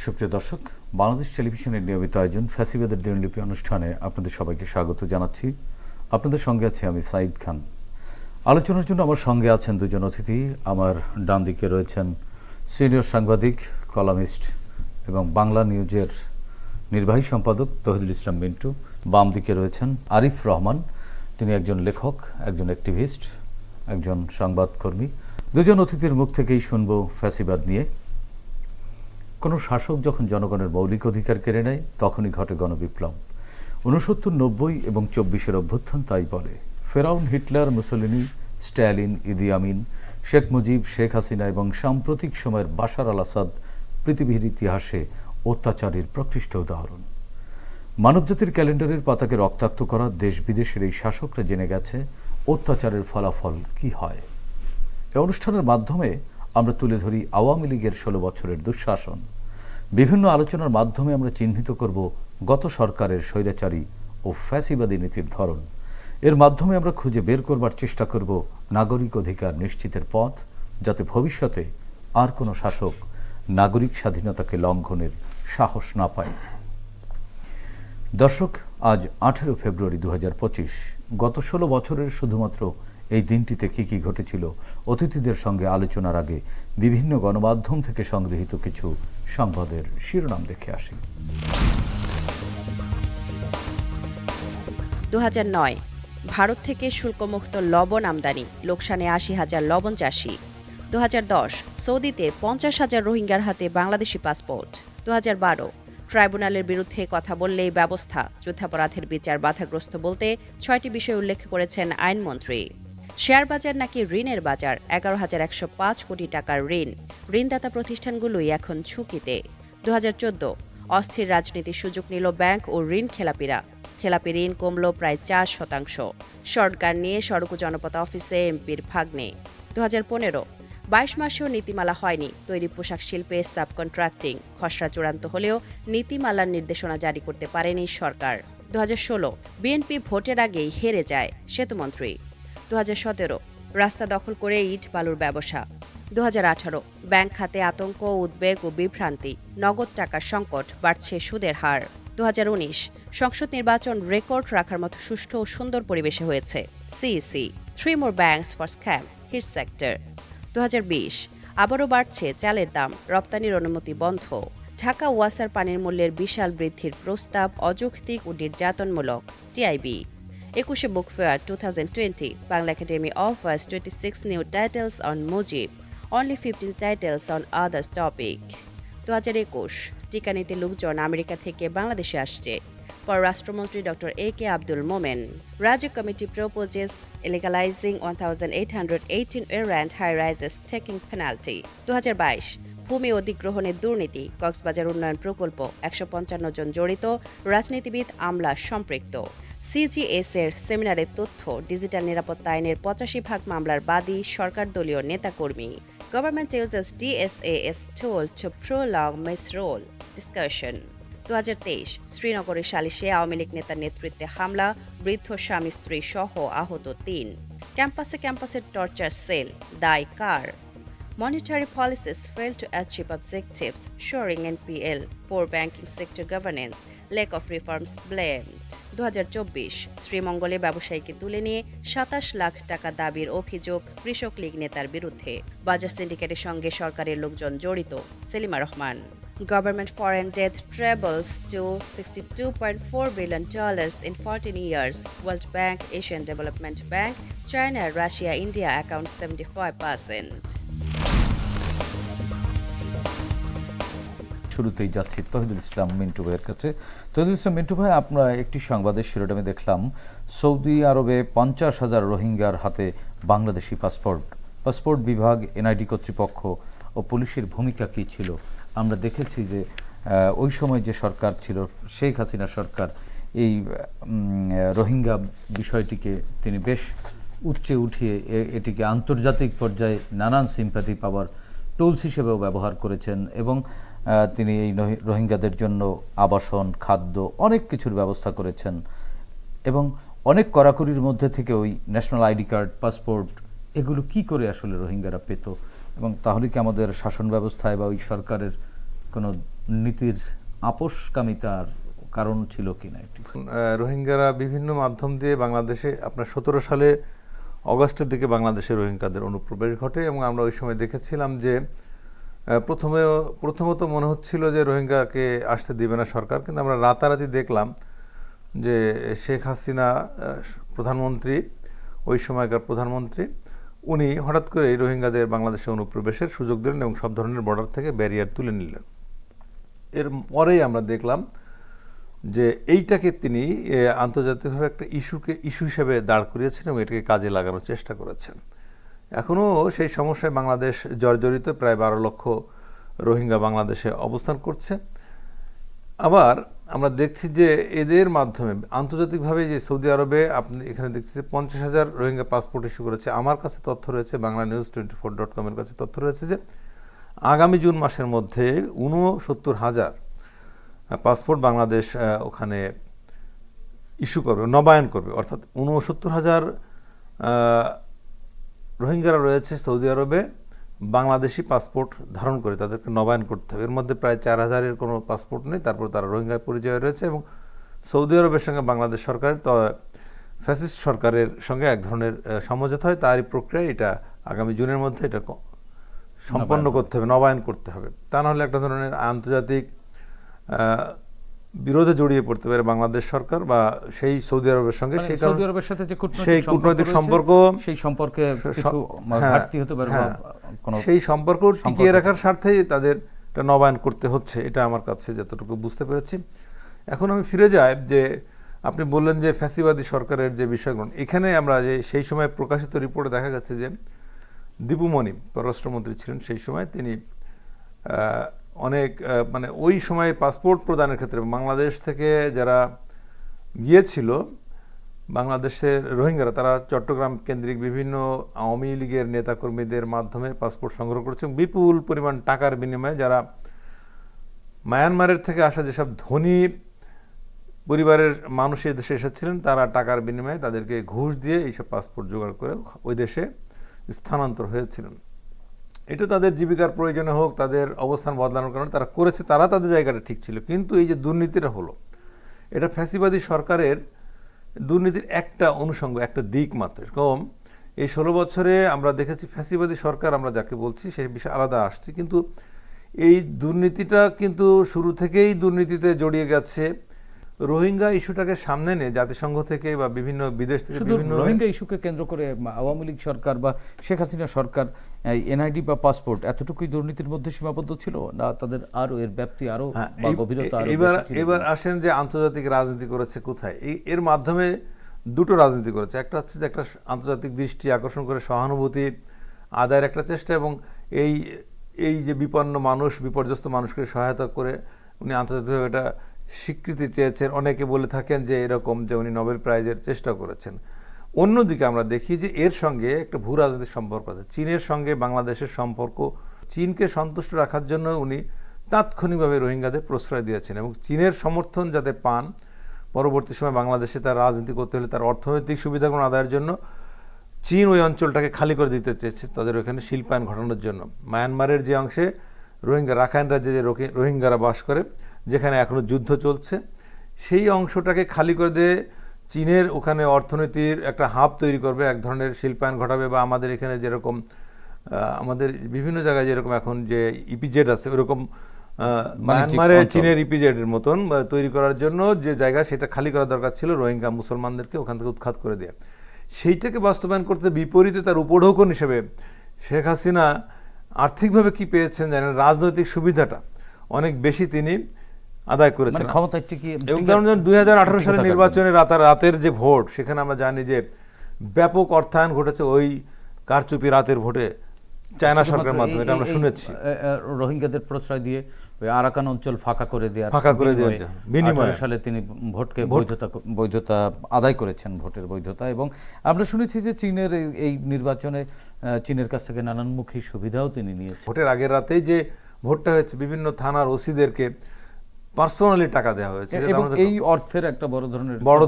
সুপ্রিয় দর্শক, বাংলাদেশ টেলিভিশনের নিয়মিত আয়োজন ফ্যাসিবাদের দিনলিপি অনুষ্ঠানে আপনাদের সবাইকে স্বাগত জানাচ্ছি। আপনাদের সঙ্গে আছি আমি সাঈদ খান। আলোচনার জন্য আমার সঙ্গে আছেন দুজন অতিথি। আমার ডান দিকে রয়েছেন সিনিয়র সাংবাদিক, কলামিস্ট এবং বাংলা নিউজের নির্বাহী সম্পাদক তৌহিদুল ইসলাম মিন্টু। বাম দিকে রয়েছেন আরিফ রহমান, তিনি একজন লেখক, একজন অ্যাক্টিভিস্ট, একজন সংবাদকর্মী। দুজন অতিথির মুখ থেকেই শুনব ফ্যাসিবাদ নিয়ে। কোনো শাসক যখন জনগণের মৌলিক অধিকার কেড়ে নেয় তখনই ঘটে গণবিপ্লব। 69, 90 এবং 24-এর অভ্যুত্থান তাই বলে। ফেরাউন, হিটলার, মুসোলিনি, স্ট্যালিন, ইদি আমিন, শেখ মুজিব, শেখ হাসিনা এবং সাম্প্রতিক সময়ের বাশার আল আসাদ পৃথিবীর ইতিহাসে অত্যাচারের প্রকৃষ্ট উদাহরণ। মানবজাতির ক্যালেন্ডারের পাতাকে রক্তাক্ত করা দেশ বিদেশের এই শাসকরা জেনে গেছে অত্যাচারের ফলাফল কি হয়। এই অনুষ্ঠানের মাধ্যমে আমরা তুলে ধরি আওয়ামী লীগের 16 বছরের দুঃশাসন। বিভিন্ন আলোচনার মাধ্যমে আমরা চিহ্নিত করব গত সরকারের স্বৈরাচারী ও ফ্যাসিবাদী নীতির ধরন। এর মাধ্যমে আমরা খুঁজে বের করবার চেষ্টা করব নাগরিক অধিকার নিশ্চিতের পথ, যাতে ভবিষ্যতে আর কোনো শাসক নাগরিক স্বাধীনতাকে লঙ্ঘনের সাহস না পায়। দর্শক, আজ 18 ফেব্রুয়ারি 2025। গত 16 বছরের শুধুমাত্র এই দিনটিতে কি কি ঘটেছিল, অতিথিদের সঙ্গে আলোচনার আগে বিভিন্ন গণমাধ্যম থেকে সংগৃহীত কিছু সংবাদের শিরোনাম দেখে আসি। 2009 ভারত থেকে শুল্কমুক্ত লবণ আমদানি, লোকসানে 80,000 লবণ চাষি। 2010 সৌদিতে 50,000 রোহিঙ্গার হাতে বাংলাদেশি পাসপোর্ট। 2012 ট্রাইব্যুনালের বিরুদ্ধে কথা বললেই ব্যবস্থা, যুদ্ধাপরাধের বিচার বাধাগ্রস্ত বলতে 6টি বিষয় উল্লেখ করেছেন আইনমন্ত্রী। শেয়ার বাজার নাকি ঋণের বাজার, 11,105 কোটি টাকার ঋণ, ঋণদাতা প্রতিষ্ঠানগুলোই এখন ঝুঁকিতে। 2014 অস্থির রাজনীতির সুযোগ নিল ব্যাংক ও ঋণ খেলাপিরা, খেলাপি ঋণ কমল প্রায় 4%। শর্টগান নিয়ে সড়ক ও জনপথ অফিসে এমপির ভাগ্নে। 2015 22 মাসেও নীতিমালা হয়নি, তৈরি পোশাক শিল্পে সাবকন্ট্রাক্টিং, খসড়া চূড়ান্ত হলেও নীতিমালার নির্দেশনা জারি করতে পারেনি সরকার। 2016 বিএনপি ভোটের আগেই হেরে যায় সেতুমন্ত্রী। 2017 রাস্তা দখল করে ইট বালুর ব্যবসা। 2018 ব্যাংক খাতে আতঙ্ক, উদ্বেগ ও বিভ্রান্তি, নগদ টাকার সংকট, বাড়ছে সুদের হার। 2019 সংসদ নির্বাচন রেকর্ড রাখার মতো সুষ্ঠু ও সুন্দর পরিবেশে হয়েছে। CEC 3 more banks for scam hit sector। 2020 আবারও বাড়ছে চালের দাম, রপ্তানির অনুমতি বন্ধ। ঢাকা ওয়াসার পানির মূল্যের বিশাল বৃদ্ধির প্রস্তাব অযৌক্তিক ও নির্যাতনমূলক। TIB 21 book fair 2020 Bangla Academy offers 26 new titles on Mujib, only 15 titles on others topic। 2021 টিকা নিতে লোকজন আমেরিকা থেকে বাংলাদেশে আসছে। পররাষ্ট্রমন্ত্রী ডক্টর একে আব্দুল মোমেন। রাজ্য committee proposes legalizing 1,818 errant high-rises taking penalty। 2022 ভূমি অধিগ্রহণের দুর্নীতি, কক্সবাজার উন্নয়ন প্রকল্প, 155 জন জড়িত, রাজনীতিবিদ, আমলা সম্পৃক্ত। সিজিএস এর সেমিনারের তথ্য, ডিজিটাল নিরাপত্তা আইনের 85 মামলার বাদী সরকার দলীয় নেতাকর্মী। Government uses DSA as tool to prolong misrule discussion। 2023 শ্রীনগরের সালিশে আওয়ামী লীগ নেতার নেতৃত্বে হামলা, বৃদ্ধ স্বামী স্ত্রী সহ আহত 3। ক্যাম্পাসে টর্চার সেল, দায় কার? Monetary policies fail to achieve objectives, shoring NPL, poor banking sector governance, lack of reforms blamed। 2024 শ্রীমঙ্গলে ব্যবসায়ীকে তুলে নিয়ে 27 লাখ টাকা দাবির অভিযোগ কৃষক লীগ নেতার বিরুদ্ধে। বাজার সিন্ডিকেটের সঙ্গে সরকারের লোকজন জড়িত। Selima Rahman. Government foreign debt trebles to $62.4 billion in 14 years. World Bank, Asian Development Bank, China, Russia, India account 75%। শুরুতেই যাচ্ছি তৌহিদুল ইসলাম মিন্টু ভাইয়ের কাছে। তৌহিদুল ইসলাম মিন্টু ভাই, আমরা একটি সংবাদের শিরোনামে দেখলাম সৌদি আরবে 50,000 রোহিঙ্গার হাতে বাংলাদেশি পাসপোর্ট বিভাগ, এনআইডি কর্তৃপক্ষ ও পুলিশের ভূমিকা কী ছিল। আমরা দেখেছি যে ওই সময় যে সরকার ছিল, শেখ হাসিনা সরকার, এই রোহিঙ্গা বিষয়টিকে তিনি বেশ উচ্চে উঠিয়ে এটিকে আন্তর্জাতিক পর্যায়ে নানান সিম্প্যাথি পাওয়ার টুলস হিসেবেও ব্যবহার করেছেন এবং তিনি এই রোহিঙ্গাদের জন্য আবাসন, খাদ্য, অনেক কিছুর ব্যবস্থা করেছেন এবং অনেক কড়াকড়ির মধ্যে থেকে ওই ন্যাশনাল আইডি কার্ড, পাসপোর্ট, এগুলো কি করে আসলে রোহিঙ্গারা পেত এবং তাহলে কি আমাদের শাসন ব্যবস্থায় বা ওই সরকারের কোনো নীতির আপোষকামিতার কারণ ছিল কিনা একটু? রোহিঙ্গারা বিভিন্ন মাধ্যম দিয়ে বাংলাদেশে আপনার 17 সালে অগাস্টের দিকে বাংলাদেশে রোহিঙ্গাদের অনুপ্রবেশ ঘটে এবং আমরা ওই সময় দেখেছিলাম যে প্রথমত মনে হচ্ছিল যে রোহিঙ্গাকে আসতে দিবে না সরকার, কিন্তু আমরা রাতারাতি দেখলাম যে শেখ হাসিনা প্রধানমন্ত্রী, ওই সময়কার প্রধানমন্ত্রী, উনি হঠাৎ করে এই রোহিঙ্গাদের বাংলাদেশে অনুপ্রবেশের সুযোগ দিলেন এবং সব ধরনের বর্ডার থেকে ব্যারিয়ার তুলে নিলেন। এর পরেই আমরা দেখলাম যে এইটাকে তিনি আন্তর্জাতিকভাবে একটা ইস্যু হিসেবে দাঁড় করিয়েছেন এবং এটাকে কাজে লাগানোর চেষ্টা করেছেন। এখনও সেই সমস্যায় বাংলাদেশ জর্জরিত, প্রায় 12 লক্ষ রোহিঙ্গা বাংলাদেশে অবস্থান করছে। আবার আমরা দেখছি যে এদের মাধ্যমে আন্তর্জাতিকভাবে যে সৌদি আরবে আপনি এখানে দেখছি যে 50,000 রোহিঙ্গা পাসপোর্ট ইস্যু করেছে। আমার কাছে তথ্য রয়েছে, BanglaNews24.com এর কাছে তথ্য রয়েছে যে আগামী জুন মাসের মধ্যে 69,000 পাসপোর্ট বাংলাদেশ ওখানে ইস্যু করবে, নবায়ন করবে। অর্থাৎ 69,000 রোহিঙ্গারা রয়েছে সৌদি আরবে বাংলাদেশি পাসপোর্ট ধারণ করে, তাদেরকে নবায়ন করতে হবে। এর মধ্যে প্রায় 4,000-এর কোনো পাসপোর্ট নেই, তারপর তারা রোহিঙ্গা পরিচয় রয়েছে এবং সৌদি আরবের সঙ্গে বাংলাদেশ সরকারের ফ্যাসিস্ট সরকারের সঙ্গে এক ধরনের সমঝোতা হয়। তারই প্রক্রিয়া এটা আগামী জুনের মধ্যে এটা সম্পন্ন করতে হবে, নবায়ন করতে হবে। তা নাহলে একটা ধরনের আন্তর্জাতিক বিরোধে জড়িয়ে পড়তে পারে বাংলাদেশ সরকার বা সেই সৌদি আরবের সঙ্গে। সেই সৌদি আরবের সাথে যে কূটনৈতিক সম্পর্ক, সেই সম্পর্কে কিছু ঘাটতি হতে পারে, সেই সম্পর্ক টিকিয়ে রাখার স্বার্থেই তাদের এটা নবায়ন করতে হচ্ছে, এটা আমার কাছে যতটুকু বুঝতে পেরেছি। এখন আমি ফিরে যাই যে আপনি বললেন যে ফ্যাসিবাদী সরকারের যে বিষয়গুলো, এখানে আমরা যে সেই সময় প্রকাশিত রিপোর্টে দেখা গেছে যে দীপু মনি পররাষ্ট্রমন্ত্রী ছিলেন সেই সময়, তিনি অনেক মানে ওই সময় পাসপোর্ট প্রদানের ক্ষেত্রে বাংলাদেশ থেকে যারা গিয়েছিল বাংলাদেশের রোহিঙ্গারা, তারা চট্টগ্রাম কেন্দ্রিক বিভিন্ন আওয়ামী লীগের নেতাকর্মীদের মাধ্যমে পাসপোর্ট সংগ্রহ করেছে বিপুল পরিমাণ টাকার বিনিময়ে। যারা মায়ানমারের থেকে আসা যেসব ধনী পরিবারের মানুষ এই দেশে এসেছিলেন, তারা টাকার বিনিময়ে তাদেরকে ঘুষ দিয়ে এইসব পাসপোর্ট জোগাড় করে ওই দেশে স্থানান্তর হয়েছিলেন। এটা তাদের জীবিকার প্রয়োজনে হোক, তাদের অবস্থান বদলানোর কারণে তারা করেছে, তারা তাদের জায়গাটা ঠিক ছিল। কিন্তু এই যে দুর্নীতিটা হলো, এটা ফ্যাসিবাদী সরকারের দুর্নীতির একটা অনুষঙ্গ, একটা দিক মাত্র। এরকম এই 16 বছরে আমরা দেখেছি ফ্যাসিবাদী সরকার আমরা যাকে বলছি সেই বিষয়ে আলাদা আসছি, কিন্তু এই দুর্নীতিটা কিন্তু শুরু থেকেই দুর্নীতিতে জড়িয়ে গেছে। রোহিঙ্গা ইস্যুটাকে সামনে নিয়ে জাতিসংঘ থেকে বা বিভিন্ন বিদেশ থেকে বিভিন্ন রোহিঙ্গা ইস্যুকে কেন্দ্র করে আওয়ামী লীগ সরকার বা শেখ হাসিনা সরকার এনআইডি বা পাসপোর্ট এতটুকুই দুর্নীতির মধ্যে সীমাবদ্ধ ছিল না, তাদের আরো এর ব্যাপ্তি আরো বা গভীরতা আরো? এবার আসেন যে আন্তর্জাতিক রাজনীতি করেছে কোথায়। এর মাধ্যমে দুটো রাজনীতি করেছে। একটা হচ্ছে যে একটা আন্তর্জাতিক দৃষ্টি আকর্ষণ করে সহানুভূতি আদায়ের একটা চেষ্টা, এবং এই যে বিপন্ন মানুষ, বিপর্যস্ত মানুষকে সহায়তা করে উনি আন্তর্জাতিকভাবে এটা স্বীকৃতি চেয়েছেন। অনেকে বলে থাকেন যে এরকম যে উনি নোবেল প্রাইজের চেষ্টা করেছেন। অন্যদিকে আমরা দেখি যে এর সঙ্গে একটা ভূ রাজনৈতিক সম্পর্ক আছে। চীনের সঙ্গে বাংলাদেশের সম্পর্ক, চীনকে সন্তুষ্ট রাখার জন্য উনি তাৎক্ষণিকভাবে রোহিঙ্গাদের প্রশ্রয় দিয়েছেন এবং চীনের সমর্থন যাতে পান, পরবর্তী সময় বাংলাদেশে তার রাজনীতি করতে হলে তার অর্থনৈতিক সুবিধাগুলো আদায়ের জন্য চীন ওই অঞ্চলটাকে খালি করে দিতে চেয়েছে তাদের ওখানে শিল্পায়ন ঘটানোর জন্য। মায়ানমারের যে অংশে রোহিঙ্গা, রাখাইন রাজ্যে যে রোহিঙ্গারা বাস করে, যেখানে এখনও যুদ্ধ চলছে, সেই অংশটাকে খালি করে দিয়ে চীনের ওখানে অর্থনীতির একটা হাব তৈরি করবে, এক ধরনের শিল্পায়ন ঘটাবে। বা আমাদের এখানে যেরকম আমাদের বিভিন্ন জায়গায় যেরকম এখন যে ইপিজেড আছে, ওরকম মায়ানমারে চীনের ইপিজেডের মতন তৈরি করার জন্য যে জায়গা, সেটা খালি করা দরকার ছিল রোহিঙ্গা মুসলমানদেরকে ওখান থেকে উৎখাত করে দেয়া। সেইটাকে বাস্তবায়ন করতে বিপরীতে তার উপঢৌকন হিসেবে শেখ হাসিনা আর্থিকভাবে কি পেয়েছেন জানেন, রাজনৈতিক সুবিধাটা অনেক বেশি তিনি আদায় করেছেন। এবং যেমন 2018 সালের নির্বাচনে রাতের যে ভোট, সেখানে আমরা জানি যে ব্যাপক অর্থায়ন ঘটেছে ওই কারচুপি রাতের ভোটে চায়না সরকারের মাধ্যমে, এটা আমরা শুনেছি। রোহিঙ্গাদের প্রশ্রয় দিয়ে আরাকান অঞ্চল ফাঁকা করে দেওয়ার বিনিময়ে সালে তিনি ভোটকে বৈধতা আদায় করেছেন, ভোটের বৈধতা। এবং আমরা শুনেছি যে চীনের এই নির্বাচনে চীনের কাছ থেকে নানানমুখী সুবিধাও তিনি নিয়েছেন। ভোটের আগের রাতেই যে ভোটটা হয়েছে, বিভিন্ন থানার ওসিদেরকে পার্সোনালি টাকা দেওয়া হয়েছে, যেটা এবং আমাদের এই অর্থের একটা বড়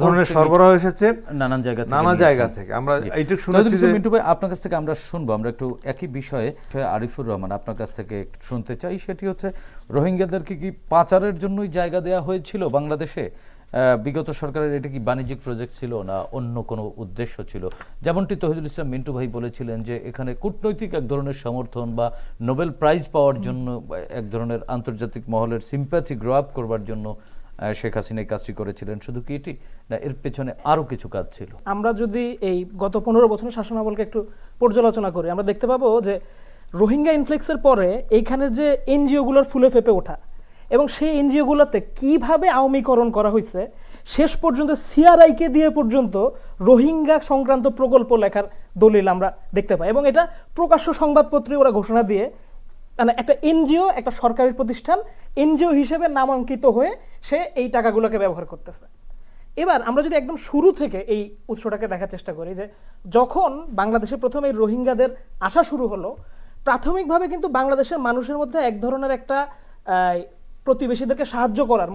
ধরনের সরবরাহ এসেছে নানান জায়গা থেকে নানা জায়গা থেকে। আমরা এইটুকু শুনেছি যে মিন্টু ভাই আপনার কাছ থেকে আমরা শুনবো, আমরা একটু একই বিষয়ে আরিফুর রহমান আপনার কাছ থেকে একটু শুনতে চাই। সেটি হচ্ছে রোহিঙ্গাদেরকে কি পাচারের জন্যই জায়গা দেওয়া হয়েছিল বাংলাদেশে? বিগত সরকারের এটা কি বাণিজ্যিক প্রজেক্ট ছিল না অন্য কোনো উদ্দেশ্য ছিল? যেমনটি তহিদুল ইসলাম মিন্টু ভাই বলেছিলেন যে এখানে কূটনৈতিক এক ধরনের সমর্থন বা নোবেল প্রাইজ পাওয়ার জন্য, এক ধরনের আন্তর্জাতিক মহলের সিম্প্যাথি গ্রো আপ করবার জন্য শেখ হাসিনা এই কাজটি করেছিলেন। শুধু কি এটি না, এর পেছনে আরো কিছু কাজ ছিল? আমরা যদি এই গত 15 বছরের শাসনামলকে একটু পর্যালোচনা করি, আমরা দেখতে পাবো যে রোহিঙ্গা ইনফ্লেক্সের পরে এইখানের যে এনজিওগুলোর ফুলে ফেপে ওঠা এবং সেই এনজিওগুলোতে কিভাবে আওয়ামীকরণ করা হয়েছে, শেষ পর্যন্ত সিআরআইকে দিয়ে পর্যন্ত রোহিঙ্গা সংক্রান্ত প্রকল্প লেখার দলিল আমরা দেখতে পাই। এবং এটা প্রকাশ্য সংবাদপত্রে ওরা ঘোষণা দিয়ে, মানে একটা এনজিও, একটা সরকারি প্রতিষ্ঠান এনজিও হিসেবে নামাঙ্কিত হয়ে সে এই টাকাগুলোকে ব্যবহার করতেছে। এবার আমরা যদি একদম শুরু থেকে এই উৎসটাকে দেখার চেষ্টা করি, যে যখন বাংলাদেশে প্রথম এই রোহিঙ্গাদের আসা শুরু হলো, প্রাথমিকভাবে কিন্তু বাংলাদেশের মানুষের মধ্যে এক ধরনের একটা প্রতিবেশীদেরকে সাহায্য করার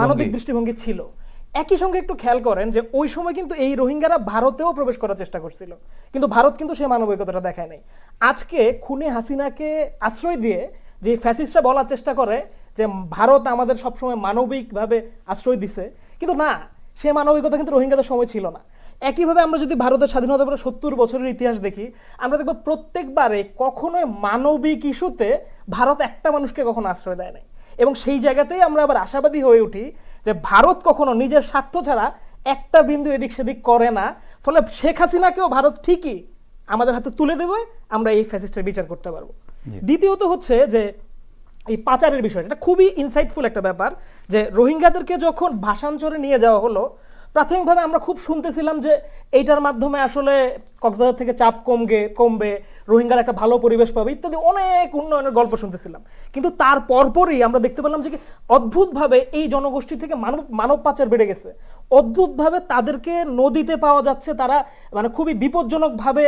মানবিক দৃষ্টিভঙ্গি ছিল। একই সঙ্গে একটু খেয়াল করেন যে ওই সময় কিন্তু এই রোহিঙ্গারা ভারতেও প্রবেশ করার চেষ্টা করছিল, কিন্তু ভারত কিন্তু সেই মানবিকতাটা দেখায় নাই। আজকে খুনি হাসিনাকে আশ্রয় দিয়ে যে ফ্যাসিস্টরা বলার চেষ্টা করে যে ভারত আমাদের সবসময় মানবিকভাবে আশ্রয় দিছে, কিন্তু না, সে মানবিকতা কিন্তু রোহিঙ্গাদের সময় ছিল না। একইভাবে আমরা যদি ভারতের স্বাধীনতার পরে 70 বছরের ইতিহাস দেখি, আমরা দেখব প্রত্যেকবারে কখনোই মানবিক ইস্যুতে ভারত একটা মানুষকে কখনো আশ্রয় দেয় নাই। এবং সেই জায়গাতেই আমরা আবার আশাবাদী হয়ে উঠি যে ভারত কখনো নিজের স্বার্থ ছাড়া একটা বিন্দু এদিক সেদিক করে না। ফলে শেখ হাসিনাকেও ভারত ঠিকই আমাদের হাতে তুলে দেবে, আমরা এই ফ্যাসিস্টের বিচার করতে পারবো। দ্বিতীয়ত হচ্ছে যে এই পাচারের বিষয়টা, এটা খুবই ইনসাইটফুল একটা ব্যাপার, যে রোহিঙ্গাদেরকে যখন ভাষাঞ্চরে নিয়ে যাওয়া হলো, প্রাথমিকভাবে আমরা খুব শুনতেছিলাম যে এইটার মাধ্যমে আসলে কক্সবাজার থেকে চাপ কমবে, রোহিঙ্গার একটা ভালো পরিবেশ পাবে ইত্যাদি অনেক উন্নয়নের গল্প শুনতেছিলাম। কিন্তু তার পরপরই আমরা দেখতে পেলাম যে অদ্ভুতভাবে এই জনগোষ্ঠী থেকে মানব পাচার বেড়ে গেছে। অদ্ভুতভাবে তাদেরকে নদীতে পাওয়া যাচ্ছে, তারা মানে খুবই বিপজ্জনকভাবে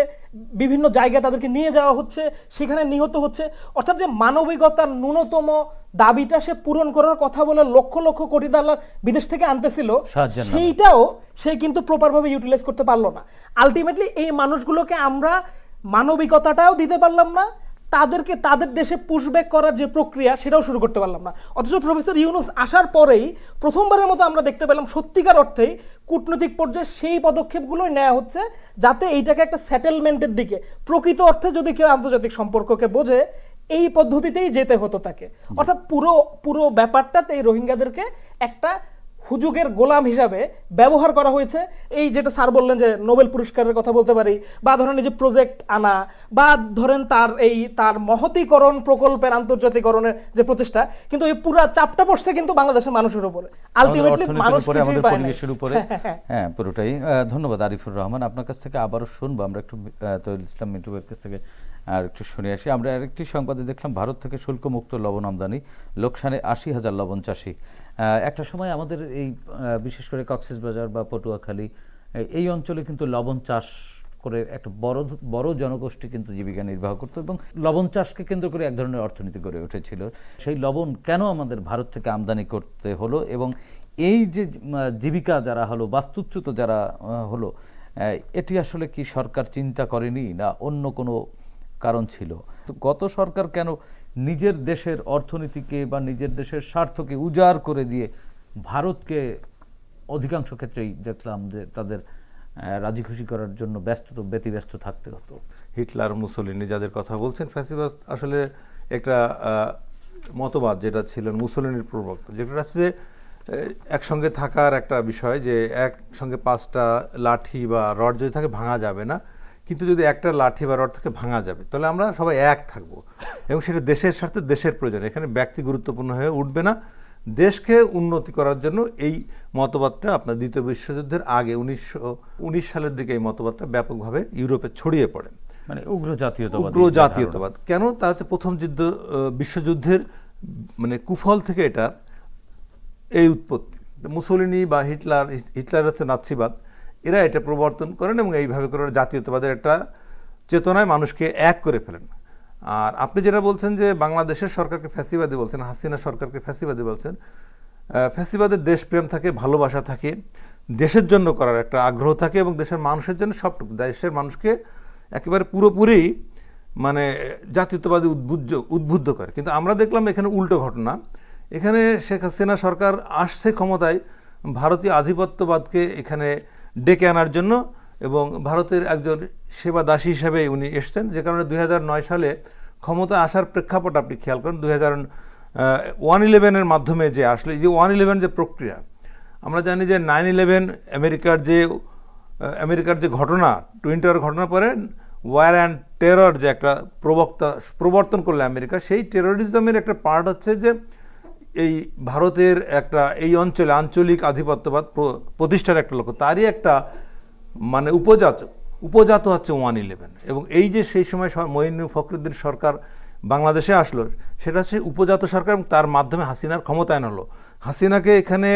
বিভিন্ন জায়গায় তাদেরকে নিয়ে যাওয়া হচ্ছে, সেখানে নিহত হচ্ছে। অর্থাৎ যে মানবিকতার ন্যূনতম দাবিটা সে পূরণ করার কথা বলে লক্ষ লক্ষ কোটি ডলার বিদেশ থেকে আনতেছিল, সেইটাও সে কিন্তু প্রপারভাবে ইউটিলাইজ করতে পারলো না। আলটিমেটলি এই মানুষগুলোকে আমরা মানবিকতাটাও দিতে পারলাম না, তাদেরকে তাদের দেশে পুশব্যাক করার যে প্রক্রিয়া সেটাও শুরু করতে পারলাম না। অথচ প্রফেসর ইউনুস আসার পরেই প্রথমবারের মতো আমরা দেখতে পেলাম সত্যিকার অর্থেই কূটনৈতিক পর্যায়ে সেই পদক্ষেপগুলোই নেওয়া হচ্ছে যাতে এইটাকে একটা সেটেলমেন্টের দিকে, প্রকৃত অর্থে যদি কেউ আন্তর্জাতিক সম্পর্ককে বোঝে এই পদ্ধতিতেই যেতে হতো তাকে। অর্থাৎ পুরো ব্যাপারটাতে এই রোহিঙ্গাদেরকে একটা হুজুগের গোলাম হিসাবে ব্যবহার করা হয়েছে। এই যেটা স্যার বললেন যে নোবেল পুরস্কারের কথা বলতে পারি, বা ধরেন এই যে প্রজেক্ট আনা, বা ধরেন তার মহতীকরণ প্রকল্পের আন্তর্জাতিকরণের যে প্রচেষ্টা, কিন্তু এই পুরো চাপটা পড়ছে কিন্তু বাংলাদেশের মানুষের উপরে, আলটিমেটলি মানুষ কিছুই পায় না। হ্যাঁ, পুরোটাই। ধন্যবাদ আরিফুর রহমান। আপনার কাছ থেকে আবারও শুনবো আমরা একটু তহিদুল ইসলাম মিন্টু ভাইয়ের কাছ থেকে আর একটু শুনে আসি। আমরা আরেকটি সংবাদে দেখলাম ভারত থেকে শুল্কমুক্ত লবণ আমদানি, লোকসানে 80,000 লবণ চাষি। একটা সময় আমাদের এই বিশেষ করে কক্সবাজার বা পটুয়াখালী এই অঞ্চলে কিন্তু লবণ চাষ করে একটা বড় জনগোষ্ঠী কিন্তু জীবিকা নির্বাহ করতো এবং লবণ চাষকে কেন্দ্র করে এক ধরনের অর্থনীতি গড়ে উঠেছিল। সেই লবণ কেন আমাদের ভারত থেকে আমদানি করতে হলো এবং এই যে জীবিকা যারা হলো, বাস্তুচ্যুত যারা হলো, এটি আসলে কি সরকার চিন্তা করেনি না অন্য কোনো কারণ ছিল? গত সরকার কেন নিজের দেশের অর্থনীতিকে বা নিজের দেশের স্বার্থকে উজাড় করে দিয়ে ভারতকে অধিকাংশ ক্ষেত্রেই দেখলাম যে তাদের রাজি খুশি করার জন্য ব্যতিব্যস্ত থাকতে হতো? হিটলার, মুসোলিনি যাদের কথা বলছেন, ফ্যাসিবাদ আসলে একটা মতবাদ যেটা ছিলেন মুসোলিনির প্রবক্তা, যেটা হচ্ছে যে একসঙ্গে থাকার একটা বিষয়, যে একসঙ্গে 5টা লাঠি বা রড যদি থাকে ভাঙা যাবে না, কিন্তু যদি একটা লাঠি বা রড থেকে ভাঙা যাবে তাহলে আমরা সবাই এক থাকবো, এবং সেটা দেশের স্বার্থে, দেশের প্রয়োজন, এখানে ব্যক্তি গুরুত্বপূর্ণ হয়ে উঠবে না। দেশকে উন্নতি করার জন্য এই মতবাদটা আপনার দ্বিতীয় বিশ্বযুদ্ধের আগে 1919 সালের দিকে এই মতবাদটা ব্যাপকভাবে ইউরোপে ছড়িয়ে পড়ে। মানে উগ্র জাতীয়তাবাদ কেন? তা হচ্ছে প্রথম বিশ্বযুদ্ধের মানে কুফল থেকে এটার এই উৎপত্তি। মুসোলিনি বা হিটলার হচ্ছে নাৎসিবাদ, এরা এটা প্রবর্তন করেন এবং এইভাবে করে জাতীয়তাবাদের একটা চেতনায় মানুষকে এক করে ফেলেন। আর আপনি যেটা বলছেন যে বাংলাদেশের সরকারকে ফ্যাসিবাদী বলছেন, হাসিনা সরকারকে ফ্যাসিবাদী বলছেন, ফ্যাসিবাদের দেশপ্রেম থাকে, ভালোবাসা থাকে, দেশের জন্য করার একটা আগ্রহ থাকে এবং দেশের মানুষের জন্য সবটুকু, দেশের মানুষকে একেবারে পুরোপুরি মানে জাতীয়তাবাদী উদ্বুদ্ধ করে। কিন্তু আমরা দেখলাম এখানে উল্টো ঘটনা। এখানে শেখ হাসিনা সরকার আসছে ক্ষমতায় ভারতীয় আধিপত্যবাদকে এখানে ডেকে আনার জন্য এবং ভারতের একজন সেবা দাসী হিসেবে উনি এসছেন, যে কারণে 2009 সালে ক্ষমতা আসার প্রেক্ষাপট আপনি খেয়াল করেন। 1/11 মাধ্যমে যে আসলে এই যে 1/11 যে প্রক্রিয়া, আমরা জানি যে 9/11 আমেরিকার যে ঘটনা, টুইন টাওয়ার ঘটনার পরে ওয়ার অ্যান্ড টেরর যে একটা প্রবর্তন করলো আমেরিকা, সেই টেরোরিজমের একটা পার্ট হচ্ছে যে এই ভারতের একটা এই অঞ্চলে আঞ্চলিক আধিপত্যবাদ প্রতিষ্ঠার একটা লক্ষ্য, তারই একটা মানে উপজাত হচ্ছে 1/11। এবং এই যে সেই সময় মঈন ফখরুদ্দিন সরকার বাংলাদেশে আসলো, সেটা হচ্ছে উপজাত সরকার এবং তার মাধ্যমে হাসিনার ক্ষমতায়ন হলো। হাসিনাকে এখানে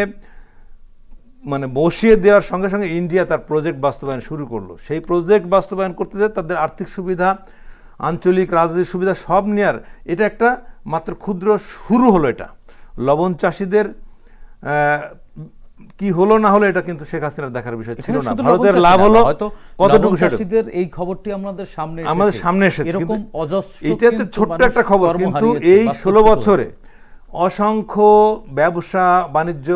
মানে বসিয়ে দেওয়ার সঙ্গে সঙ্গে ইন্ডিয়া তার প্রজেক্ট বাস্তবায়ন শুরু করলো। সেই প্রজেক্ট বাস্তবায়ন করতে যায় তাদের আর্থিক সুবিধা, আঞ্চলিক রাজনৈতিক সুবিধা সব নেওয়ার এটা একটা মাত্র ক্ষুদ্র শুরু হলো। এটা লবণ চাষিদের কি হলো না হলো এটা কিন্তু শেখ হাসিনার দেখার বিষয় ছিল না। ভারতের লাভ হলো কতটুকু চাষিদের এই খবরটি আমাদের সামনে এসেছে, কিন্তু এটা হচ্ছে ছোট্ট একটা খবর, কিন্তু এই 16 বছরে অসংখ্য ব্যবসা বাণিজ্য,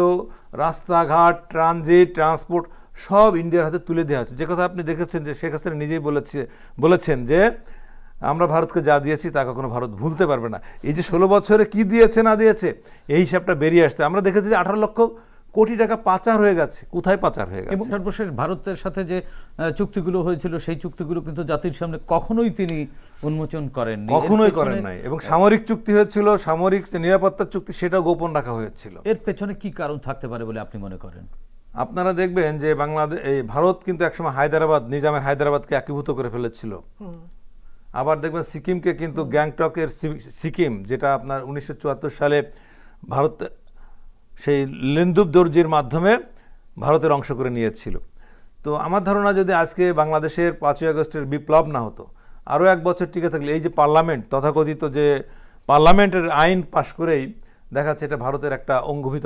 রাস্তাঘাট, ট্রানজিট, ট্রান্সপোর্ট সব ইন্ডিয়ার হাতে তুলে দেওয়া হচ্ছে। যে কথা আপনি দেখেছেন যে শেখ হাসিনা নিজেই বলেছেন যে আমরা ভারতকে যা দিয়েছি তা কখনো ভারত ভুলতে পারবে না। এই যে 16 বছরে কি দিয়েছে না দিয়েছে এই হিসাবটা বেরিয়ে আসছে। আমরা দেখেছি যে 18 লক্ষ কোটি টাকা পাচার হয়ে গেছে। কোথায় পাচার হয়ে গেছে? এবং সর্বশেষ ভারতের সাথে যে চুক্তিগুলো হয়েছিল সেই চুক্তিগুলো কিন্তু জাতির সামনে কখনোই তিনি উন্মোচন করেননি, কখনোই করেন নাই। এবং সামরিক চুক্তি হয়েছিল, সামরিক নিরাপত্তার চুক্তি, সেটাও গোপন রাখা হয়েছিল। এর পেছনে কি কারণ থাকতে পারে বলে আপনি মনে করেন? আপনারা দেখবেন যে ভারত কিন্তু একসময় নিজামের হায়দ্রাবাদকে একীভূত করে ফেলেছিল। আবার দেখবেন সিকিমকে কিন্তু গ্যাংটকের সিকিম, যেটা আপনার 1974 সালে ভারত সেই লেন্দুব দর্জির মাধ্যমে ভারতের অংশ করে নিয়েছিল। তো আমার ধারণা যদি আজকে বাংলাদেশের 5ই আগস্টের বিপ্লব না হতো, আরও 1 বছর টিকে থাকলে এই যে পার্লামেন্ট, তথাকথিত যে পার্লামেন্টের আইন পাশ করেই দেখা যাচ্ছে এটা ভারতের একটা অঙ্গভূত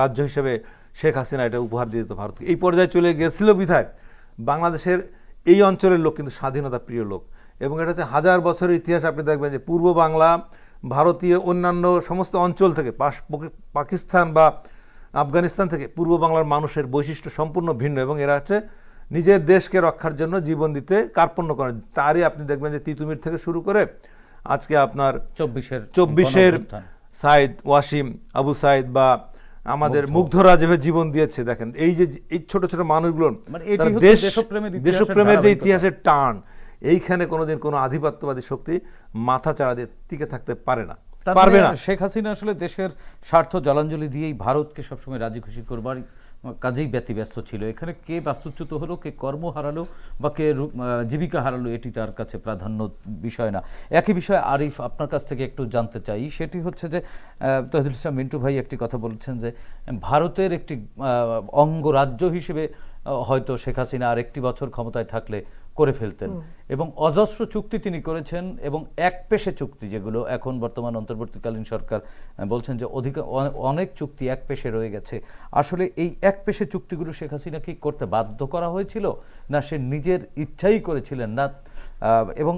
রাজ্য হিসেবে শেখ হাসিনা এটা উপহার দিয়ে দিত ভারতকে। এই পর্যায়ে চলে গেছিল বিধায় বাংলাদেশের এই অঞ্চলের লোক কিন্তু স্বাধীনতা প্রিয় লোক। এবং এটা হচ্ছে 1000 বছরের ইতিহাস। আপনি দেখবেন যে পূর্ব বাংলা ভারতীয় অন্যান্য সমস্ত অঞ্চল থেকে, পাকিস্তান বা আফগানিস্তান থেকে পূর্ব বাংলার মানুষের বৈশিষ্ট্য সম্পূর্ণ ভিন্ন এবং এরা হচ্ছে নিজের দেশকে রক্ষার জন্য জীবন দিতে কার্পণ্য করেন। তারই আপনি দেখবেন যে তিতুমির থেকে শুরু করে আজকে আপনার 24-এর সাইদ ওয়াসিম, আবু সাইদ বা আমাদের মুগ্ধরা যেভাবে জীবন দিয়েছে, দেখেন এই যে এই ছোট ছোট মানুষগুলো দেশপ্রেমের যে ইতিহাসের টান, এইখানে কোনোদিন কোনো আধিপত্যবাদী শক্তি মাথা চাড়া দিয়ে টিকে থাকতে পারে না। শেখ হাসিনা আসলে দেশের স্বার্থ জলাঞ্জলি দিয়েই ভারতকে সবসময় রাজি খুশি করবার কাজেই ব্যতিব্যস্ত ছিল। এখানে কে বাস্তুচ্যুত হলো, কে কর্ম হারালো বা কে জীবিকা হারালো, এটি তার কাছে প্রাধান্য বিষয় না। একই বিষয়ে আরিফ আপনার কাছ থেকে একটু জানতে চাই, সেটি হচ্ছে যে তহিদুল ইসলাম মিন্টু ভাই একটি কথা বলেছেন যে ভারতের একটি অঙ্গরাজ্য হিসেবে হয়তো শেখ হাসিনা আর একটি বছর ক্ষমতায় থাকলে করে ফেলতেন এবং অজস্র চুক্তি তিনি করেছেন এবং একপেশে চুক্তি, যেগুলো এখন বর্তমান অন্তর্বর্তীকালীন সরকার বলছেন যে অনেক চুক্তি একপেশে রয়ে গেছে। আসলে এই একপেশে চুক্তিগুলো শেখ হাসিনা কি করতে বাধ্য করা হয়েছিল, না সে নিজের ইচ্ছাই করেছিলেন না? এবং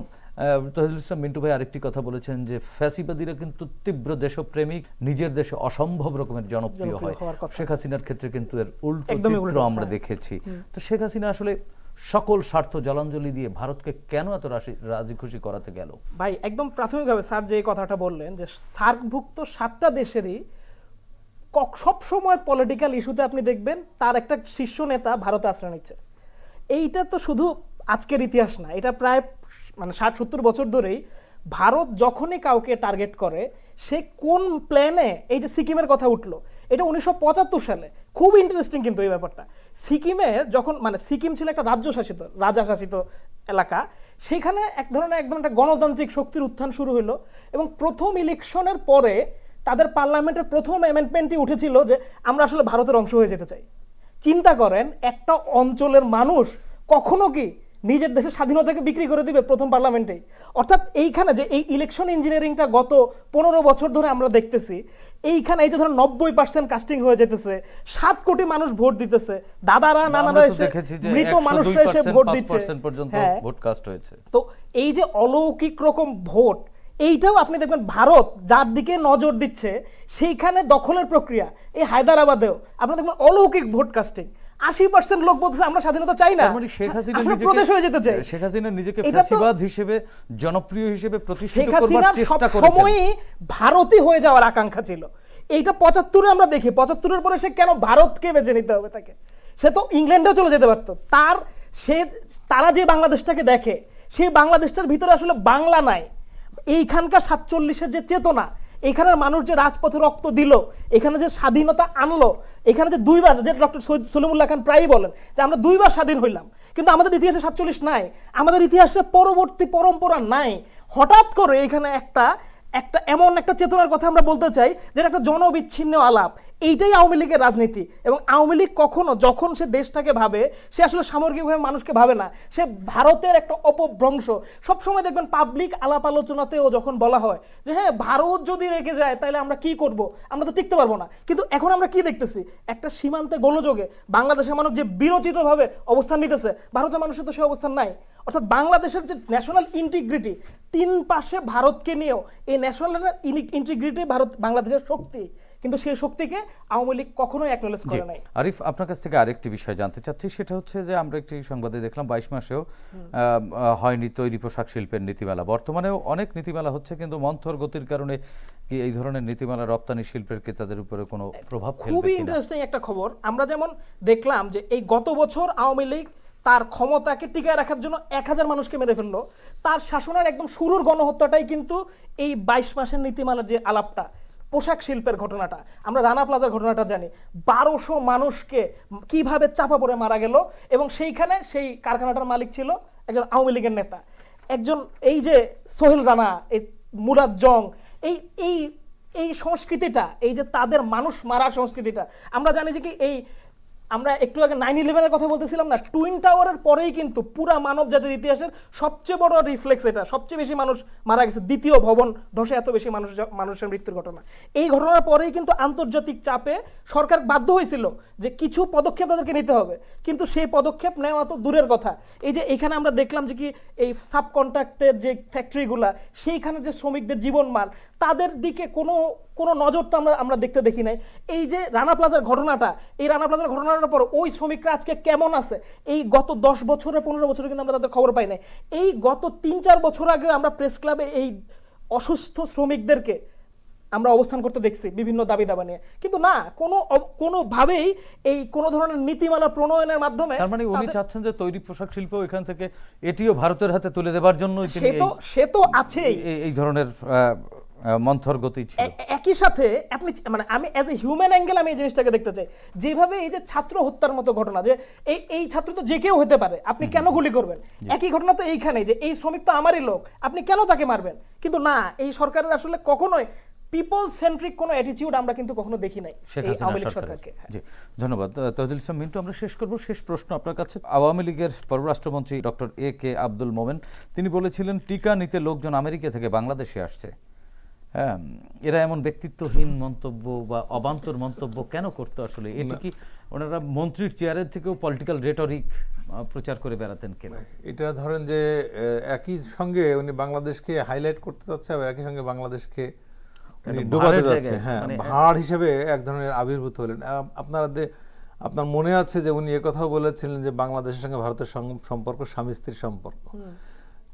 তহিদুল ইসলাম মিন্টু ভাই আরেকটি কথা বলেছেন যে ফ্যাসিবাদীরা কিন্তু তীব্র দেশপ্রেমিক, নিজের দেশে অসম্ভব রকমের জনপ্রিয় হয়। শেখ হাসিনার ক্ষেত্রে কিন্তু এর উল্টো চিত্র আমরা দেখেছি। তো শেখ হাসিনা আসলে সকল স্বার্থ জলাঞ্জলি দিয়ে ভারতকে কেন এত রাজি খুশি করাতে গেল? ভাই একদম প্রাথমিকভাবে স্যার যে কথাটা বললেন যে সার্কভুক্ত 7টা দেশেরই সব সময় পলিটিক্যাল ইস্যুতে আপনি দেখবেন তার একটা শীর্ষ নেতা ভারতে আশ্রয় নিচ্ছে। এইটা তো শুধু আজকের ইতিহাস না, এটা প্রায় মানে 60-70 বছর ধরেই ভারত যখনই কাউকে টার্গেট করে সে কোন প্ল্যানে, এই যে সিকিমের কথা উঠলো, এটা 1975 সালে, খুব ইন্টারেস্টিং কিন্তু এই ব্যাপারটা। সিকিমে যখন মানে সিকিম ছিল একটা রাজাশাসিত এলাকা, সেখানে এক ধরনের একটা গণতান্ত্রিক শক্তির উত্থান শুরু হলো এবং প্রথম ইলেকশনের পরে তাদের পার্লামেন্টের প্রথম অ্যামেন্ডমেন্টই উঠেছিল যে আমরা আসলে ভারতের অংশ হয়ে যেতে চাই। চিন্তা করেন, একটা অঞ্চলের মানুষ কখনো কি নিজের দেশের স্বাধীনতাকে বিক্রি করে দিবে প্রথম পার্লামেন্টে। অর্থাৎ এইখানে যে এই ইলেকশন ইঞ্জিনিয়ারিংটা গত 15 বছর ধরে আমরা দেখতেছি, এইখানে এই যে ধরো 90% কাস্টিং হয়ে যেতেছে, 7 কোটি মানুষ ভোট দিতেছে, দাদারা নানারা আমরা তো এসে দেখেছি যে মৃত মানুষরা এসে 102% ভোট দিচ্ছে, 5% পর্যন্ত হ্যাঁ। ভোট কাস্ট হয়েছে। তো এই যে অলৌকিক রকম ভোট, এইটাও আপনি দেখবেন ভারত যার দিকে নজর দিচ্ছে সেইখানে দখলের প্রক্রিয়া, এই হায়দ্রাবাদেও আপনি দেখবেন অলৌকিক ভোট কাস্টিং। 80% লোক বলতেছে আমরা স্বাধীনতা চাই না, তার মানে শেখ হাসিনা আমরা নিজেকে প্রদেশ হয়ে যেতে চাই। শেখ হাসিনা নিজেকে এটা তো- ফ্যাসিবাদ হিসেবে, জনপ্রিয় হিসেবে প্রতিষ্ঠিত শেখ করবার হাসিনার চেষ্টা সব করেছেন। সময়ই ভারতই হয়ে যাওয়ার আকাঙ্ক্ষা ছিল। এইটা 75-এ আমরা দেখি, 75-এর পরে সে কেন ভারতকে বেছে নিতে হবে তাকে? সে তো ইংল্যান্ডেও চলে যেতে পারতো। তারা যে বাংলাদেশটাকে দেখে, সেই বাংলাদেশটার ভিতরে আসলে বাংলা নাই। এইখানকার 47-এর যে চেতনা, এখানের মানুষ যে রাজপথে রক্ত দিল, এখানে যে স্বাধীনতা আনলো, এখানে যে 2বার, যে ডক্টর সলিমুল্লাহ খান প্রায়ই বলেন যে আমরা 2বার স্বাধীন হইলাম, কিন্তু আমাদের ইতিহাসে 47 নাই, আমাদের ইতিহাসে পরবর্তী পরম্পরা নাই। হঠাৎ করে এখানে একটা এমন একটা চেতনার কথা আমরা বলতে চাই, যেটা একটা জনবিচ্ছিন্ন আলাপ। এইটাই আওয়ামী লীগের রাজনীতি। এবং আওয়ামী লীগ কখনো, যখন সে দেশটাকে ভাবে, সে আসলে সামগ্রিকভাবে মানুষকে ভাবে না, সে ভারতের একটা অপভ্রংশ। সবসময় দেখবেন পাবলিক আলাপ আলোচনাতেও যখন বলা হয় যে হ্যাঁ ভারত যদি রেখে যায় তাহলে আমরা কি করব, আমরা তো টিকতে পারবো না। কিন্তু এখন আমরা কি দেখতেছি, একটা সীমান্তে গোলযোগে বাংলাদেশের মানুষ যে বিরচিতভাবে অবস্থান নিতেছে, ভারতের মানুষের তো সে অবস্থান নাই। অর্থাৎ বাংলাদেশের যে ন্যাশনাল ইন্টিগ্রিটি, 3 পাশে ভারতকে নিয়েও এই ন্যাশনাল ইন্টিগ্রিটি ভারত বাংলাদেশের শক্তি, কিন্তু সেই শক্তিকে আওয়ামী লীগ কখনোই অ্যাকনোলেজ করে নাই। আরিফ, আপনার কাছ থেকে আরেকটি বিষয় জানতে চাচ্ছি, সেটা হচ্ছে যে আমরা একটি সংবাদে দেখলাম 22 মাসেও হয়নি তৈরি পোশাক শিল্পের নীতিমালা। বর্তমানেও অনেক নীতিমালা হচ্ছে, কিন্তু মন্থর গতির কারণে কি এই ধরনের নীতিমালা রপ্তানি শিল্পের ক্রেতাদের উপরে কোনো প্রভাব ফেলবে খুবই কিনা? ইন্টারেস্টিং একটা খবর। আমরা যেমন দেখলাম যে এই গত বছর আওয়ামী লীগ তার ক্ষমতাকে টিকায় রাখার জন্য 1000 মানুষকে মেরে ফেললো। তার শাসনের একদম শুরুর গণহত্যাটাই কিন্তু এই 22 মাসের নীতিমালার যে আলাপটা, পোশাক শিল্পের ঘটনাটা, আমরা রানা প্লাজার ঘটনাটা জানি, 1200 মানুষকে কিভাবে চাপা পড়ে মারা গেল, এবং সেইখানে সেই কারখানাটার মালিক ছিল একজন আওয়ামী লীগের নেতা, একজন এই যে সোহেল রানা, এই মুরাদ জং, এই এই এই সংস্কৃতিটা, এই যে তাদের মানুষ মারা সংস্কৃতিটা, আমরা জানি যে কি এই আমরা একটু আগে 9/11-এর কথা বলতেছিলাম না, টুইন টাওয়ারের পরেই কিন্তু পুরা মানব জাতির ইতিহাসের সবচেয়ে বড় রিফ্লেক্স এটা, সবচেয়ে বেশি মানুষ মারা গেছে, দ্বিতীয় ভবন ধসে এত বেশি মানুষের মৃত্যুর ঘটনা। এই ঘটনার পরেই কিন্তু আন্তর্জাতিক চাপে সরকার বাধ্য হয়েছিল যে কিছু পদক্ষেপ তাদেরকে নিতে হবে, কিন্তু সেই পদক্ষেপ নেওয়া তো দূরের কথা। এই যে এখানে আমরা দেখলাম যে কি এই সাব কন্ট্রাক্টের যে ফ্যাক্টরিগুলা, সেইখানে যে শ্রমিকদের জীবনমান, তাদের দিকে কোনো নজর তো আমরা দেখি নাই। এই যে রানা প্লাজার ঘটনাটা, এই রানা প্লাজার ঘটনাটার পর ওই শ্রমিকরা আজকে কেমন আছে, এই গত 10 বছরে 15 বছরে কিন্তু আমরা তাদের খবর পাই নাই। এই গত 3-4 বছর আগে আমরা প্রেস ক্লাবে এই অসুস্থ শ্রমিকদেরকে আমরা অবস্থান করতে দেখছি বিভিন্ন দাবি দাবা নিয়ে, কিন্তু না কোনোভাবেই এই কোনো ধরনের নীতিমালা প্রণয়নের মাধ্যমে। তার মানে উনি চাচ্ছেন যে তৈরি পোশাক শিল্প এখান থেকে এটিও ভারতের হাতে তুলে দেওয়ার জন্য সে তো আছেই এই ধরনের মন্থর গতি ছিল। একই সাথে আপনি মানে আমি অ্যাজ এ হিউম্যান অ্যাঙ্গেল আমি এই জিনিসটাকে দেখতে চাই, যেভাবে এই যে ছাত্র হত্যার মতো ঘটনা, যে এই ছাত্র তো যে কেউ হতে পারে, আপনি কেন গুলি করবেন? একই ঘটনা তো এইখানে, যে এই শ্রমিক তো আমারই লোক, আপনি কেন তাকে মারবেন? কিন্তু না, এই সরকারের আসলে কখনোই পিপল সেন্ট্রিক কোনো অ্যাটিটিউড আমরা কিন্তু কখনো দেখি নাই এই আওয়ামী লীগ সরকারকে। জি, ধন্যবাদ তৌহিদুল ইসলাম মিন্টু। আমরা শেষ করব, শেষ প্রশ্ন আপনার কাছে। আওয়ামী লীগের পররাষ্ট্রমন্ত্রী ডক্টর A.K. আব্দুল মোমেন তিনি বলেছিলেন টিকা নিতে লোকজন আমেরিকা থেকে বাংলাদেশে আসছে। হ্যাঁ, এরা এমন ব্যক্তিত্বহীন মন্তব্য বা অবান্তর মন্তব্য কেন করতো আসলে? এটি কি ওনারা মন্ত্রীর চেয়ারের থেকেও পলিটিক্যাল রেটরিক প্রচার করে বেড়াতেন কেন? এটা ধরেন যে একই সঙ্গে উনি বাংলাদেশকে হাইলাইট করতে যাচ্ছে, আবার একই সঙ্গে বাংলাদেশকে ডুবাতে যাচ্ছে। হ্যাঁ, ভাঁড় হিসেবে এক ধরনের আবির্ভূত হলেন। আপনার মনে আছে যে উনি একথাও বলেছিলেন যে বাংলাদেশের সঙ্গে ভারতের সম্পর্ক স্বামী স্ত্রীর সম্পর্ক।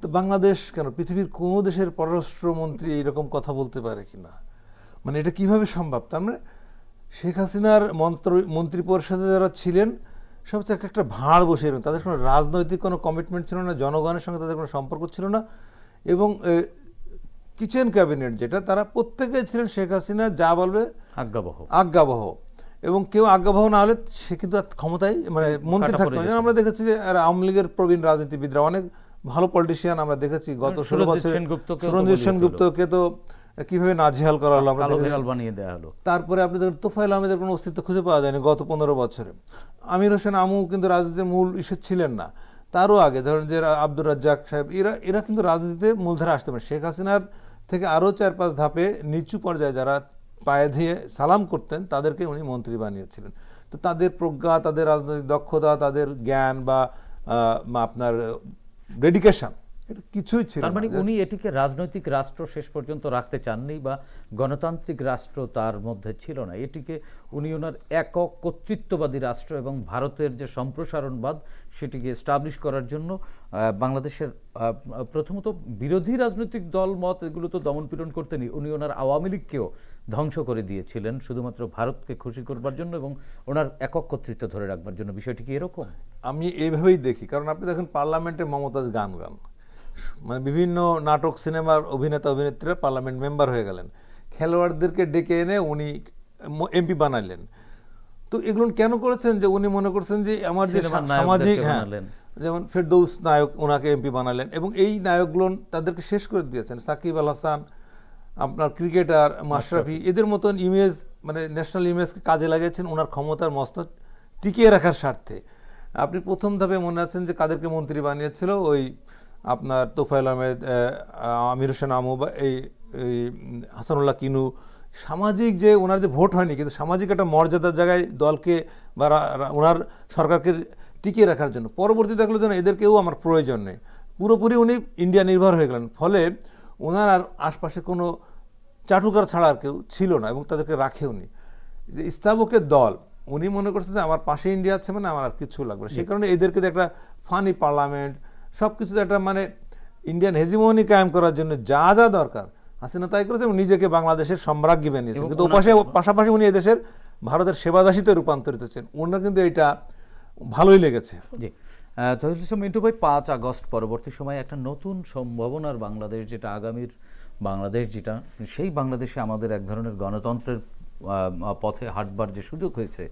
তো বাংলাদেশ কেন, পৃথিবীর কোন দেশের পররাষ্ট্রমন্ত্রী এইরকম কথা বলতে পারে কিনা? মানে এটা কিভাবে সম্ভব? তার মানে শেখ হাসিনার মন্ত্রী পরিষদে যারা ছিলেন সব একটা ভাঁড় বসে, তাদের কোনো রাজনৈতিক কোনো কমিটমেন্ট ছিল না, জনগণের সঙ্গে তাদের কোনো সম্পর্ক ছিল না, এবং কিচেন ক্যাবিনেট যেটা, তারা প্রত্যেকেই ছিলেন শেখ হাসিনা যা বলবে আজ্ঞাবহ, এবং কেউ আজ্ঞাবহ না হলে সে কিন্তু ক্ষমতায় মানে মন্ত্রী থাকতো না। আমরা দেখেছি যে আওয়ামী লীগের প্রবীণ রাজনীতিবিদরা, অনেক ভালো পলিটিশিয়ান আমরা দেখেছি গত 16 বছর, সুরঞ্জিত সেনগুপ্তকে তো কিভাবে নাজেহাল করা হলো, আমরা বানিয়ে দেওয়া হলো। তারপরে আপনি দেখেন তোফায়েল আহমেদের কোনো অস্তিত্ব খুঁজে পাওয়া যায়নি গত 15 বছরে। আমির হোসেন আমু কিন্তু রাজনীতির মূল ইস্যু ছিলেন না। তারও আগে ধরেন যে আব্দুর রাজ্জাক সাহেব এরা কিন্তু রাজনীতিতে মূলধারা আসতে পারে। শেখ হাসিনার থেকে আরও 4-5 ধাপে নিচু পর্যায়ে যারা পায়ে দিয়ে সালাম করতেন তাদেরকে উনি মন্ত্রী বানিয়েছিলেন। তো তাদের প্রজ্ঞা, তাদের রাজনৈতিক দক্ষতা, তাদের জ্ঞান বা আপনার ডেডিকেশন, এটা কিছুই ছিল তার মানে না। উনি এটিকে রাজনৈতিক রাষ্ট্র শেষ পর্যন্ত রাখতে চাননি বা গণতান্ত্রিক রাষ্ট্র তার মধ্যে ছিল না। এটিকে উনি ওনার একক কর্তৃত্ববাদী রাষ্ট্র এবং ভারতের যে সম্প্রসারণবাদ সেটিকে এস্টাবলিশ করার জন্য বাংলাদেশের প্রথমত বিরোধী রাজনৈতিক দল মত এগুলো তো দমনপীড়ন করতেনি, উনি ওনার আওয়ামী লীগকেও ধ্বংস করে দিয়েছিলেন শুধুমাত্র ভারতকে খুশি করবার জন্য এবং ওনার একক কর্তৃত্ব ধরে রাখবার জন্য। বিষয়টি কি এরকম? আমি এইভাবেই দেখি, কারণ আপনি দেখেন পার্লামেন্টে মমতাজ গান মানে বিভিন্ন নাটক সিনেমার অভিনেতা অভিনেত্রীরা পার্লামেন্ট মেম্বার হয়ে গেলেন, খেলোয়াড়দেরকে ডেকে এনে উনি এমপি বানাইলেন। তো এগুলো কেন করেছেন? যে উনি মনে করছেন যে আমার যে সামাজিক, হ্যাঁ, যেমন ফেরদৌস নায়ক ওনাকে এমপি বানালেন এবং এই নায়কগুলো তাদেরকে শেষ করে দিয়েছেন। সাকিব আল হাসান, আপনার ক্রিকেটার মাশরাফি, এদের মতন ইমেজ মানে ন্যাশনাল ইমেজকে কাজে লাগিয়েছেন ওনার ক্ষমতার মস্তক টিকিয়ে রাখার স্বার্থে। আপনি প্রথম ধাপে মনে আছেন যে কাদেরকে মন্ত্রী বানিয়েছিল, ওই আপনার তোফায়েল আহমেদ, আমির হোসেন আমু বা এই হাসানুল্লাহ কিনু। সামাজিক যে ওনার যে ভোট হয়নি, কিন্তু সামাজিক একটা মর্যাদার জায়গায় দলকে বা ওনার সরকারকে টিকিয়ে রাখার জন্য। পরবর্তী দেখলো যেন এদেরকেও আমার প্রয়োজন নেই, পুরোপুরি উনি ইন্ডিয়া নির্ভর হয়ে গেলেন। ফলে ওনার আর আশপাশে কোনো চাটুকার ছাড়া আর কেউ ছিল না এবং তাদেরকে রাখেওনি। যে ইস্তাবকের দল, উনি মনে করছেন যে আমার পাশে ইন্ডিয়া আছে মানে আমার আর কিছু লাগবে না। সেই কারণে এদেরকে একটা ফানি পার্লামেন্ট সব কিছুতে একটা মানে ইন্ডিয়ান হেজিমনি কায়েম করার জন্য যা যা দরকার হাসিনা তাই করেছে এবং নিজেকে বাংলাদেশের সম্রাজ্ঞী বানিয়েছেন। কিন্তু পাশাপাশি উনি এদেশের ভারতের সেবাদাসীতে রূপান্তরিত হচ্ছেন। ওনার কিন্তু এটা ভালোই লেগেছে। জি, তহিদুল ইসলাম মিন্টু ভাই, 5 আগস্ট পরবর্তী সময়ে একটা নতুন সম্ভাবনার বাংলাদেশ, যেটা আগামীর বাংলাদেশ, যেটা সেই বাংলাদেশে আমাদের এক ধরনের গণতন্ত্রের পথে হাঁটবার যে সুযোগ হয়েছে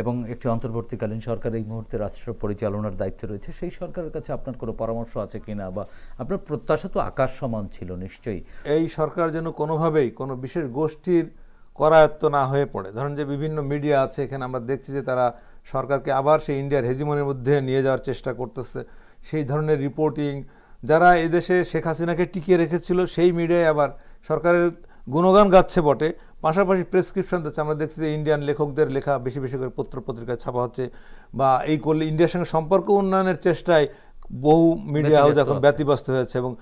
এবং একটি অন্তর্বর্তীকালীন সরকার এই মুহূর্তে রাষ্ট্র পরিচালনার দায়িত্বে রয়েছে, সেই সরকারের কাছে আপনার কোনো পরামর্শ আছে কিনা বা আপনার প্রত্যাশা তো আকাশ সমান ছিল নিশ্চয়ই। এই সরকার যেন কোনোভাবেই কোনো বিশেষ গোষ্ঠীর করায়ত্ত না হয়ে পড়ে। ধরেন যে বিভিন্ন মিডিয়া আছে, এখানে আমরা দেখছি যে তারা সরকারকে আবার সেই ইন্ডিয়ার হেজিমনির মধ্যে নিয়ে যাওয়ার চেষ্টা করতেছে। সেই ধরনের রিপোর্টিং যারা এদেশে শেখ হাসিনাকে টিকিয়ে রেখেছিল সেই মিডিয়ায় আবার সরকারের গুণগান গাচ্ছে বটে, পাশাপাশি প্রেসক্রিপশন দিচ্ছে। আমরা দেখছি যে ইন্ডিয়ান লেখকদের লেখা বেশি বেশি করে পত্র পত্রিকায় ছাপা হচ্ছে, বা এই করলে ইন্ডিয়ার সঙ্গে সম্পর্ক উন্নয়নের চেষ্টায় বহু মিডিয়া হাউস এখন ব্যতিব্যস্ত হয়েছে এবং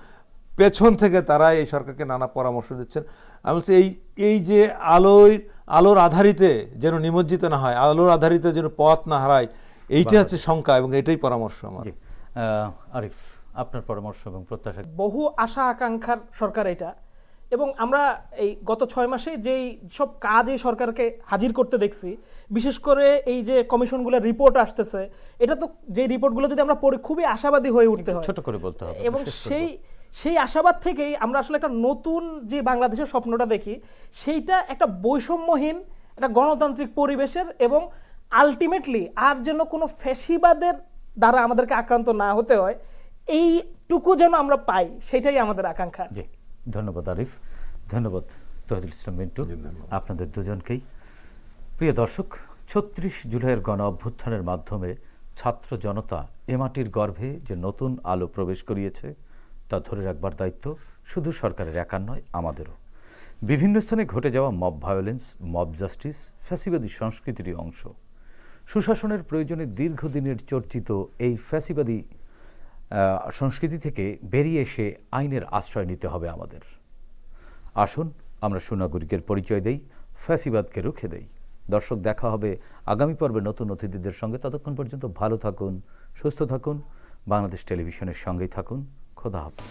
পেছন থেকে তারা এই সরকারকে নানা পরামর্শ দিচ্ছেন। আমি বলছি এই যে আলোর আধারিতে যেন নিমজ্জিত না হয়, আলোর আধারিতে যেন পথ না হারায়, এইটা হচ্ছে শঙ্কা এবং এটাই পরামর্শ আমার। আরিফ, আপনার পরামর্শ এবং প্রত্যাশা? বহু আশা আকাঙ্ক্ষার সরকার এটা, এবং আমরা এই গত 6 মাসে যেই সব কাজ এই সরকারকে হাজির করতে দেখছি, বিশেষ করে এই যে কমিশনগুলোর রিপোর্ট আসতেছে, এটা তো যে রিপোর্টগুলো যদি আমরা পড়ি খুবই আশাবাদী হয়ে উঠতে হয়, ছোট করে বলতে হবে। এবং সেই আশাবাদ থেকেই আমরা আসলে একটা নতুন যে বাংলাদেশের স্বপ্নটা দেখি, সেইটা একটা বৈষম্যহীন একটা গণতান্ত্রিক পরিবেশের, এবং আলটিমেটলি আর যেন কোনো ফ্যাসিবাদের দ্বারা আমাদেরকে আক্রান্ত না হতে হয়, এইটুকু যেন আমরা পাই, সেটাই আমাদের আকাঙ্ক্ষা। জি, ধন্যবাদ আরিফ, ধন্যবাদ তহিদুল ইসলাম মিন্টু, আপনাদের দুজনকেই। প্রিয় দর্শক, 36 জুলাইয়ের গণ অভ্যুত্থানের মাধ্যমে ছাত্র জনতা এ মাটির গর্ভে যে নতুন আলো প্রবেশ করিয়েছে তা ধরে রাখবার দায়িত্ব শুধু সরকারের একার নয়, আমাদেরও। বিভিন্ন স্থানে ঘটে যাওয়া মব ভায়োলেন্স, মব জাস্টিস ফ্যাসিবাদী সংস্কৃতিরই অংশ। সুশাসনের প্রয়োজনে দীর্ঘদিনের চর্চিত এই ফ্যাসিবাদী সংস্কৃতি থেকে বেরিয়ে এসে আইনের আশ্রয় নিতে হবে আমাদের। আসুন আমরা সুনাগরিকের পরিচয় দেই, ফ্যাসিবাদকে রুখে দেই। দর্শক, দেখা হবে আগামী পর্বে নতুন অতিথিদের সঙ্গে। ততক্ষণ পর্যন্ত ভালো থাকুন, সুস্থ থাকুন, বাংলাদেশ টেলিভিশনের সঙ্গেই থাকুন। খোদা হাফেজ।